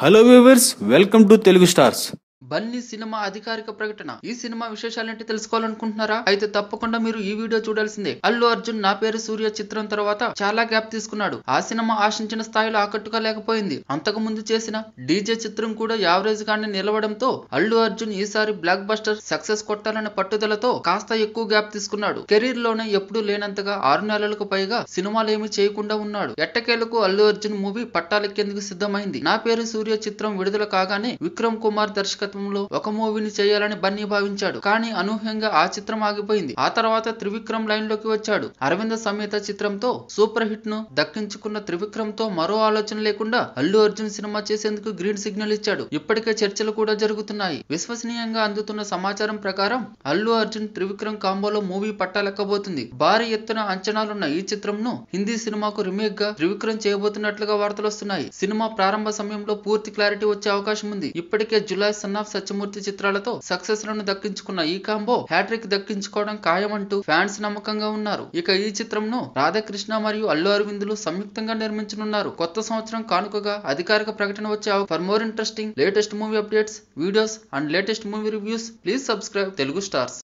Hello viewers, welcome to Telugu stars. Bunny cinema అధికారిక ప్రకటన. ఈ సినిమా విశేషాలేంటి తెలుసుకోవాలనుకుంటున్నారా? అయితే తప్పకుండా మీరు ఈ వీడియో చూడాల్సిందే. అల్లు అర్జున్ నా పేరు సూర్య చిత్రం తర్వాత చాలా గ్యాప్ తీసుకున్నాడు. ఆ సినిమా ఆశించిన స్థాయిలో ఆకట్టుకోలేకపోయింది. అంతకు ముందు చేసిన డీజే చిత్రం కూడా యావరేజ్ గానే నిలవడంతో అల్లు అర్జున్ ఈసారి బ్లాక్ బస్టర్ సక్సెస్ కొట్టాలనే పట్టుదలతో కాస్త ఎక్కువ గ్యాప్ తీసుకున్నాడు. కెరీర్ లోనే ఎప్పుడూ లేనంతగా 6 నెలలకు పైగా సినిమాలేమీ చేయకుండా ఉన్నాడు. ఎట్టకేలకు అల్లు అర్జున్ మూవీ పట్టాలెక్కేందుకు సిద్ధమైంది. నా పేరు సూర్య చిత్రం విడుదల కాగానే విక్రమ్ కుమార్ దర్శకత్వంలో ఒక మూవీని చేయాలని బన్నీ భావించాడు. కానీ అనూహ్యంగా ఆ చిత్రం ఆగిపోయింది. ఆ తర్వాత త్రివిక్రమ్ లైన్ లోకి వచ్చాడు. అరవింద సమేత చిత్రంతో సూపర్ హిట్ ను దక్కించుకున్న త్రివిక్రమ్ తో మరో ఆలోచన లేకుండా అల్లు అర్జున్ సినిమా చేసేందుకు గ్రీన్ సిగ్నల్ ఇచ్చాడు. ఇప్పటికే చర్చలు కూడా జరుగుతున్నాయి. విశ్వసనీయంగా అందుతున్న సమాచారం ప్రకారం అల్లు అర్జున్ త్రివిక్రమ్ కాంబోలో మూవీ పట్టాలెక్కబోతుంది. భారీ ఎత్తున అంచనాలున్న ఈ చిత్రంను హిందీ సినిమాకు రీమేక్ గా త్రివిక్రమ్ చేయబోతున్నట్లుగా వార్తలు వస్తున్నాయి. సినిమా ప్రారంభ సమయంలో పూర్తి క్లారిటీ వచ్చే అవకాశం ఉంది. ఇప్పటికే జులై, సన్ ఆఫ్ సత్యమూర్తి చిత్రాలతో సక్సెస్ లను దక్కించుకున్న ఈ కాంబో హ్యాట్రిక్ దక్కించుకోవడం ఖాయమంటూ ఫ్యాన్స్ నమ్మకంగా ఉన్నారు. ఇక ఈ చిత్రంను రాధాకృష్ణ మరియు అల్లు అరవిందులు సంయుక్తంగా నిర్మించనున్నారు. కొత్త సంవత్సరం కానుకగా అధికారిక ప్రకటన వచ్చే for more interesting latest movie updates, videos and latest movie reviews please subscribe Telugu stars.